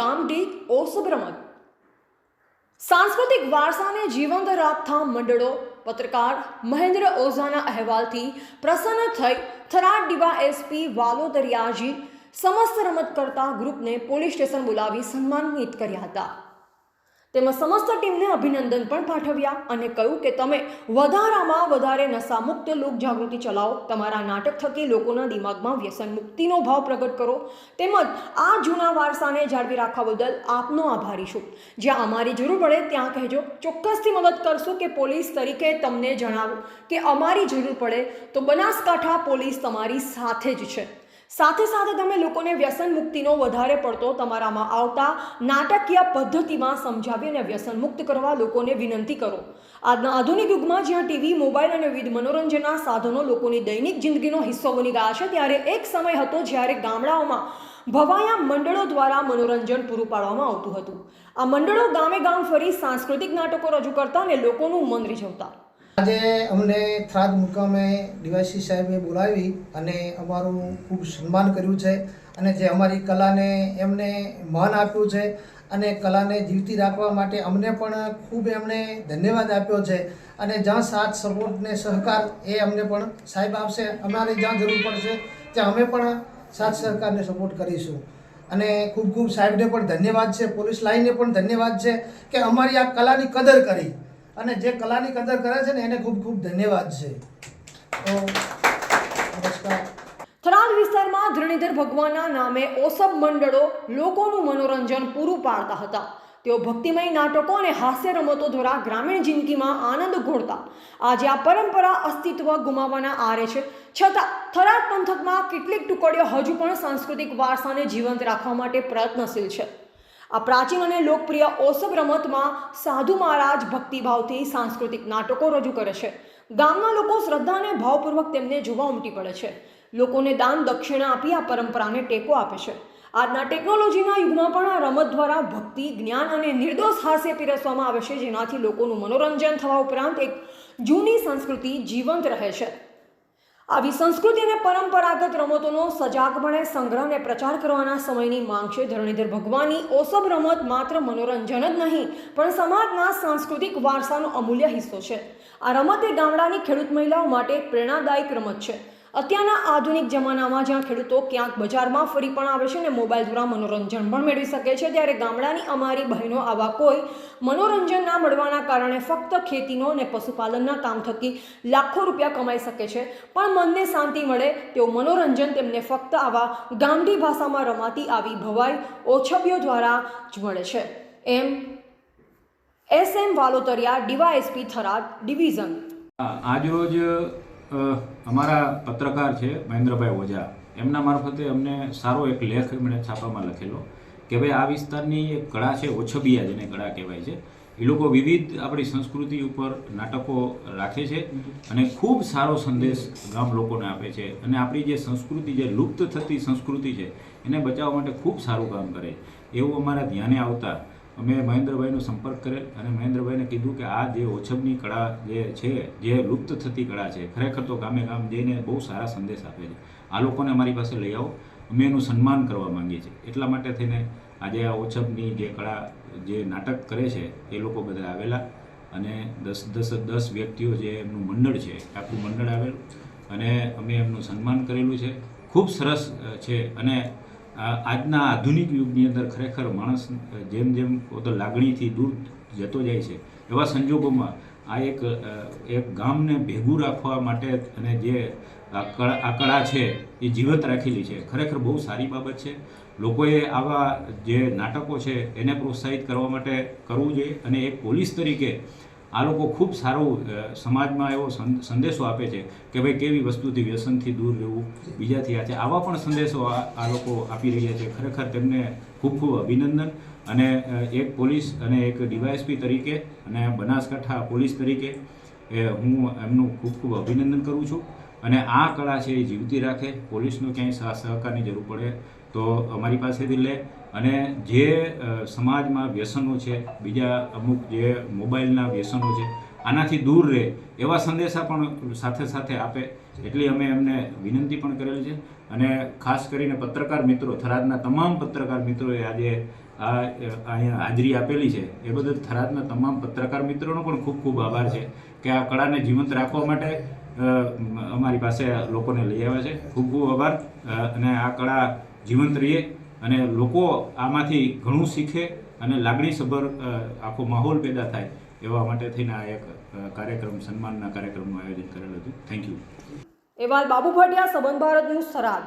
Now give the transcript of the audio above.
ગામડી ઓસબ રમત સાંસ્કૃતિક વારસાને જીવંત રાખતા મંડળો પત્રકાર મહેન્દ્ર ઓઝાના અહેવાલથી પ્રસન્ન થઈ થરાદ ડીવાયએસપી વાલોદરિયાજી સમસ્ત રમત કરતા ગ્રુપને પોલીસ સ્ટેશન બોલાવી સન્માનિત કર્યા હતા। તેમજ સમસ્ત ટીમને અભિનંદન પણ પાઠવ્યા અને કહ્યું કે તમે વધારામાં વધારે નશામુક્ત લોક જાગૃતિ ચલાવો, તમારા નાટક થકી લોકોના દિમાગમાં વ્યસન મુક્તિનો ભાવ પ્રગટ કરો તેમજ આ જૂના વારસાને જાળવી રાખવા બદલ આપનો આભારી છું। જ્યાં અમારી જરૂર પડે ત્યાં કહેજો, ચોક્કસથી મદદ કરશું કે પોલીસ તરીકે તમને જણાવું કે અમારી જરૂર પડે તો બનાસકાંઠા પોલીસ તમારી સાથે જ છે। સાથે સાથે તમે લોકોને વ્યસન મુક્તિનો વધારે પડતો તમારામાં આવતા નાટકીય પદ્ધતિમાં સમજાવી અને વ્યસન મુક્ત કરવા લોકોને વિનંતી કરો। આજના આધુનિક યુગમાં જ્યાં ટીવી, મોબાઈલ અને વિવિધ મનોરંજનના સાધનો લોકોની દૈનિક જિંદગીનો હિસ્સો બની ગયા છે, ત્યારે એક સમય હતો જ્યારે ગામડાઓમાં ભવાયા મંડળો દ્વારા મનોરંજન પૂરું પાડવામાં આવતું હતું। આ મંડળો ગામે ગામ ફરી સાંસ્કૃતિક નાટકો રજૂ કરતા અને લોકોનું મન રીઝવતા। આજે અમને થરાદ મુકામે ડીવાયસી સાહેબે બોલાવી અને અમારું ખૂબ સન્માન કર્યું છે અને જે અમારી કલાને એમને માન આપ્યું છે અને કલાને જીવતી રાખવા માટે અમને પણ ખૂબ એમણે ધન્યવાદ આપ્યો છે અને જ્યાં સાથ સપોર્ટ ને સહકાર એ અમને પણ સાહેબ આપશે। અમારે જ્યાં જરૂર પડશે ત્યાં અમે પણ સાથ સહકારને સપોર્ટ કરીશું અને ખૂબ ખૂબ સાહેબને પણ ધન્યવાદ છે, પોલીસ લાઈને પણ ધન્યવાદ છે કે અમારી આ કલાની કદર કરી અને જે કલાની કદર કરે છે ને એને ખૂબ ખૂબ ધન્યવાદ છે। તો નમસ્કાર। થરાદ વિસ્તારમાં ધરણીધર ભગવાનના નામે ઓસબ મંડળો લોકોનું મનોરંજન પૂરું પાડતા હતા। તેઓ ભક્તિમય નાટકો અને હાસ્ય રમતો દ્વારા ગ્રામીણ જિંદગીમાં આનંદ ઘોળતા। આજે આ પરંપરા અસ્તિત્વ ગુમાવવાના આરે છે, છતાં થરાદ પંથકમાં કેટલીક ટુકડીઓ હજુ પણ સાંસ્કૃતિક વારસાને જીવંત રાખવા માટે પ્રયત્નશીલ છે। આ પ્રાચીન અને લોકપ્રિય ઓસબ રમતમાં સાધુ મહારાજ ભક્તિભાવથી સાંસ્કૃતિક નાટકો રજૂ કરે છે। ગામના લોકો શ્રદ્ધા અને ભાવપૂર્વક તેમને જોવા ઉમટી પડે છે, લોકોને દાન દક્ષિણા આપી આ પરંપરાને ટેકો આપે છે। આજના ટેકનોલોજીના યુગમાં પણ આ રમત દ્વારા ભક્તિ, જ્ઞાન અને નિર્દોષ હાસ્ય પીરસવામાં આવે છે, જેનાથી લોકોનું મનોરંજન થવા ઉપરાંત એક જૂની સંસ્કૃતિ જીવંત રહે છે। આવી સંસ્કૃતિ અને પરંપરાગત રમતોનો સજાગપણે સંગ્રહ અને પ્રચાર કરવાના સમયની માંગ છે। ધરણીધર ભગવાનની ઓસબ રમત માત્ર મનોરંજન જ નહીં પણ સમાજના સાંસ્કૃતિક વારસાનો અમૂલ્ય હિસ્સો છે। આ રમત એ ગામડાની ખેડૂત મહિલાઓ માટે એક પ્રેરણાદાયક રમત છે। અત્યારના આધુનિક જમાનામાં જ્યાં ખેડૂતો ક્યાંક બજારમાં ફરી પણ આવે છે અને મોબાઈલ દ્વારા મનોરંજન પણ મેળવી શકે છે, ત્યારે ગામડાની અમારી બહેનો આવા કોઈ મનોરંજન ના મળવાના કારણે ફક્ત ખેતીનો અને પશુપાલનના કામ થકી લાખો રૂપિયા કમાઈ શકે છે, પણ મનને શાંતિ મળે તેવું મનોરંજન તેમને ફક્ત આવા ગામડી ભાષામાં રમાતી આવી ભવાઈ ઓછબીઓ દ્વારા જ મળે છે। એમ વાલોતરિયા, ડીવાયએસપી થરાદ ડિવિઝન। આજરોજ અમારા પત્રકાર છે મહેન્દ્રભાઈ ઓઝા, એમના મારફતે અમને સારો એક લેખ એમણે છાપામાં લખેલો કે ભાઈ આ વિસ્તારની એક કળા છે, ઓછબિયા જેને કળા કહેવાય છે, એ લોકો વિવિધ આપણી સંસ્કૃતિ ઉપર નાટકો રાખે છે અને ખૂબ સારો સંદેશ ગામ લોકોને આપે છે અને આપણી જે સંસ્કૃતિ, જે લુપ્ત થતી સંસ્કૃતિ છે એને બચાવવા માટે ખૂબ સારું કામ કરે એવું અમારા ધ્યાને આવતા અમે મહેન્દ્રભાઈનો સંપર્ક કરેલ અને મહેન્દ્રભાઈને કીધું કે આ જે ઓછબની કળા જે છે, જે લુપ્ત થતી કળા છે, ખરેખર તો ગામે ગામ જઈને બહુ સારા સંદેશ આપે છે, આ લોકોને અમારી પાસે લઈ આવો, અમે એનું સન્માન કરવા માંગીએ છીએ। એટલા માટે થઈને આજે આ ઓછબની જે કળા જે નાટક કરે છે એ લોકો બધા આવેલા અને 10 વ્યક્તિઓ જે એમનું મંડળ છે, આખું મંડળ આવેલું અને અમે એમનું સન્માન કરેલું છે। ખૂબ સરસ છે અને આજના આધુનિક યુગની અંદર ખરેખર માણસ જેમ જેમ પોતે લાગણીથી દૂર જતો જાય છે એવા સંજોગોમાં આ એક ગામને ભેગું રાખવા માટે અને જે આ કળા છે એ જીવંત રાખેલી છે, ખરેખર બહુ સારી બાબત છે। લોકોએ આવા જે નાટકો છે એને પ્રોત્સાહિત કરવા માટે કરવું જોઈએ અને એક પોલીસ તરીકે આ લોકો ખૂબ સારું સમાજમાં એવો સંદેશો આપે છે કે ભાઈ કેવી વસ્તુથી, વ્યસનથી દૂર રહેવું, બીજાથી આ છે, આવા પણ સંદેશો આ લોકો આપી રહ્યા છે। ખરેખર તેમને ખૂબ ખૂબ અભિનંદન અને એક પોલીસ અને એક ડીવાયએસપી તરીકે અને બનાસકાંઠા પોલીસ તરીકે હું એમનું ખૂબ ખૂબ અભિનંદન કરું છું અને આ કળા છે એ જીવતી રાખે। પોલીસનો ક્યાંય સાથ સહકારની જરૂર પડે તો અમારી પાસેથી લે અને જે સમાજમાં વ્યસનો છે, બીજા અમુક જે મોબાઈલના વ્યસનો છે, આનાથી દૂર રહે એવા સંદેશા પણ સાથે સાથે આપે એટલી અમે એમને વિનંતી પણ કરેલ છે અને ખાસ કરીને પત્રકાર મિત્રો, થરાદના તમામ પત્રકાર મિત્રોએ આજે અહીંયા હાજરી આપેલી છે એ બદલ થરાદના તમામ પત્રકાર મિત્રોનો પણ ખૂબ ખૂબ આભાર છે કે આ કળાને જીવંત રાખવા માટે અમારી પાસે લોકોને લઈ આવ્યા છે. ખૂબ ખૂબ આભાર. અને આ કળા જીવંત રહીએ અને લોકો આમાંથી ઘણું શીખે અને લાગણીસભર આખો માહોલ પેદા થાય એવા માટે થઈને આ એક કાર્યક્રમ, સન્માનના કાર્યક્રમનું આયોજન કરેલું હતું. Thank you. એવા બાબુ ભટિયા, સંબંધ ભારત ન્યૂઝ, થરાદ.